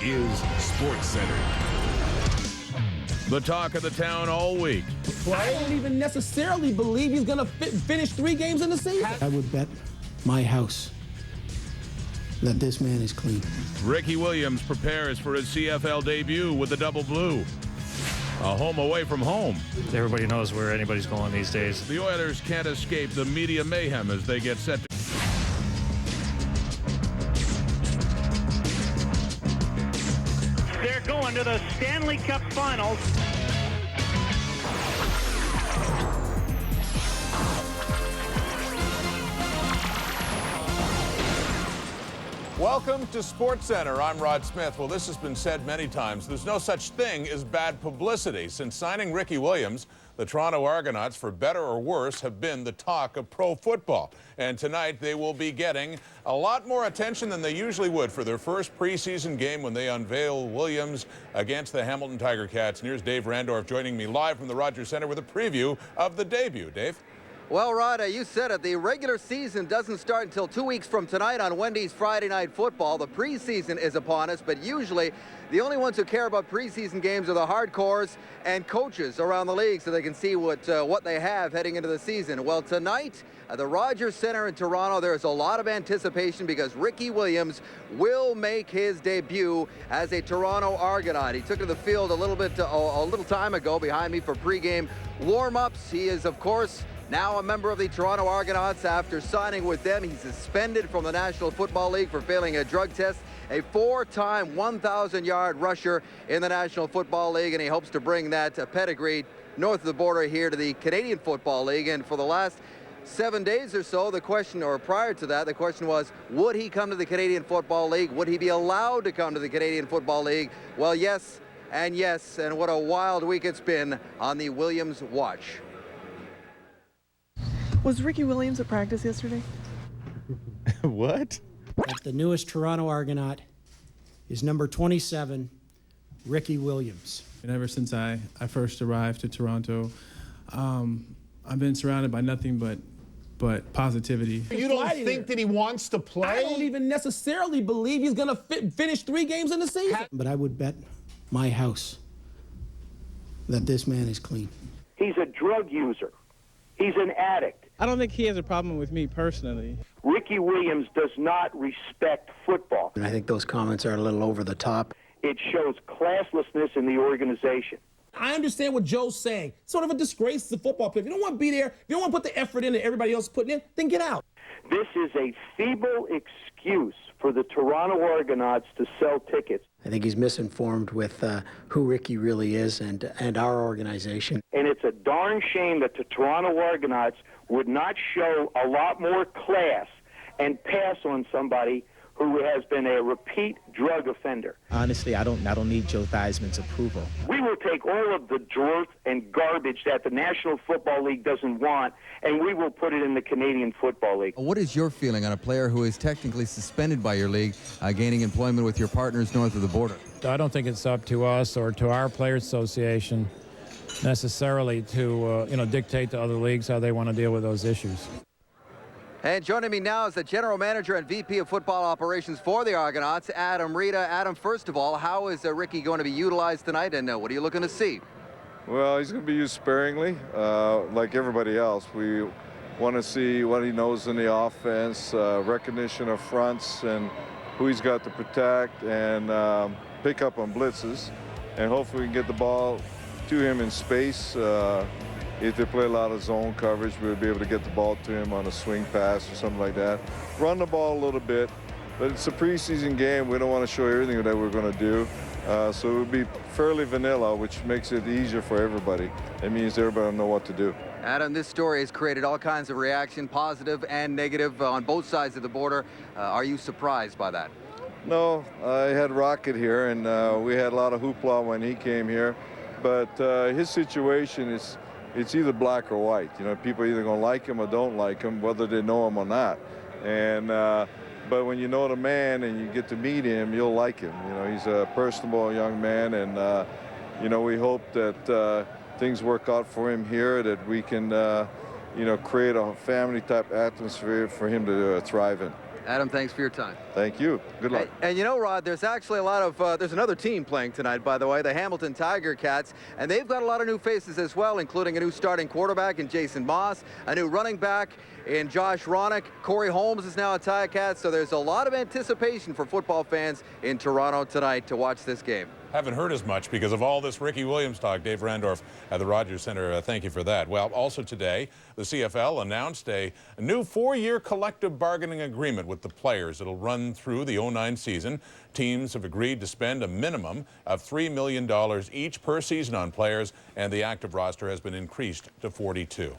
is SportsCenter. The talk of the town all week. I don't even necessarily believe he's going to finish 3 games in the season. I would bet my house that this man is clean. Ricky Williams prepares for his CFL debut with the Double Blue. A home away from home. Everybody knows where anybody's going these days. The Oilers can't escape the media mayhem as they get set to... They're going to the Stanley Cup Finals. Welcome to SportsCenter. I'm Rod Smith. Well, this has been said many times. There's no such thing as bad publicity. Since signing Ricky Williams, the Toronto Argonauts, for better or worse, have been the talk of pro football. And tonight they will be getting a lot more attention than they usually would for their first preseason game when they unveil Williams against the Hamilton Tiger Cats. And here's Dave Randorf joining me live from the Rogers Centre with a preview of the debut. Dave? Well, Rod, you said it. The regular season doesn't start until 2 weeks from tonight on Wendy's Friday Night Football. The preseason is upon us, but usually the only ones who care about preseason games are the hardcores and coaches around the league so they can see what they have heading into the season. Well, tonight at the Rogers Centre in Toronto, there's a lot of anticipation because Ricky Williams will make his debut as a Toronto Argonaut. He took to the field a little time ago behind me for pregame warm-ups. He is, of course, now a member of the Toronto Argonauts. After signing with them, he's suspended from the National Football League for failing a drug test, a 4-time 1,000-yard rusher in the National Football League, and he hopes to bring that pedigree north of the border here to the Canadian Football League. And for the last 7 days or so, the question, or prior to that, the question was, would he come to the Canadian Football League? Would he be allowed to come to the Canadian Football League? Well, yes, and what a wild week it's been on the Williams watch. Was Ricky Williams at practice yesterday? What? But the newest Toronto Argonaut is number 27, Ricky Williams. And ever since I first arrived to Toronto, I've been surrounded by nothing but positivity. You don't think that he wants to play? I don't even necessarily believe he's going to finish 3 games in the season. But I would bet my house that this man is clean. He's a drug user. He's an addict. I don't think he has a problem with me personally. Ricky Williams does not respect football. And I think those comments are a little over the top. It shows classlessness in the organization. I understand what Joe's saying. Sort of a disgrace to the football player. If you don't want to be there, if you don't want to put the effort in that everybody else is putting in, then get out. This is a feeble excuse for the Toronto Argonauts to sell tickets. I think he's misinformed with who Ricky really is and our organization. And it's a darn shame that the Toronto Argonauts would not show a lot more class and pass on somebody who has been a repeat drug offender. Honestly, I don't need Joe Theismann's approval. We will take all of the dirt and garbage that the National Football League doesn't want, and we will put it in the Canadian Football League. What is your feeling on a player who is technically suspended by your league, gaining employment with your partners north of the border? I don't think it's up to us or to our Players Association necessarily to dictate to other leagues how they want to deal with those issues. And joining me now is the General Manager and VP of Football Operations for the Argonauts, Adam Rita. Adam, first of all, how is Ricky going to be utilized tonight, and what are you looking to see? Well, he's going to be used sparingly, like everybody else. We want to see what he knows in the offense, recognition of fronts and who he's got to protect, and pick up on blitzes. And hopefully we can get the ball to him in space. If they play a lot of zone coverage, we'll be able to get the ball to him on a swing pass or something like that. Run the ball a little bit, but it's a preseason game. We don't want to show everything that we're going to do. So it would be fairly vanilla, which makes it easier for everybody. It means everybody will know what to do. Adam, this story has created all kinds of reaction, positive and negative, on both sides of the border. Are you surprised by that? No, I had Rocket here, and we had a lot of hoopla when he came here. But his situation is, it's either black or white. You know, people are either going to like him or don't like him, whether they know him or not. And but when you know the man and you get to meet him, you'll like him. You know, he's a personable young man, and you know, we hope that things work out for him here, that we can you know, create a family type atmosphere for him to thrive in. Adam, thanks for your time. Thank you. Good luck. And you know, Rod, there's actually a lot of, there's another team playing tonight, by the way, the Hamilton Tiger Cats, and they've got a lot of new faces as well, including a new starting quarterback in Jason Moss, a new running back in Josh Ronick. Corey Holmes is now a Tiger Cat, so there's a lot of anticipation for football fans in Toronto tonight to watch this game. Haven't heard as much because of all this Ricky Williams talk. Dave Randorf at the Rogers Center, thank you for that. Well, also today, the CFL announced a new 4-year collective bargaining agreement with the players. It'll run through the 09 season. Teams have agreed to spend a minimum of $3 million each per season on players, and the active roster has been increased to 42.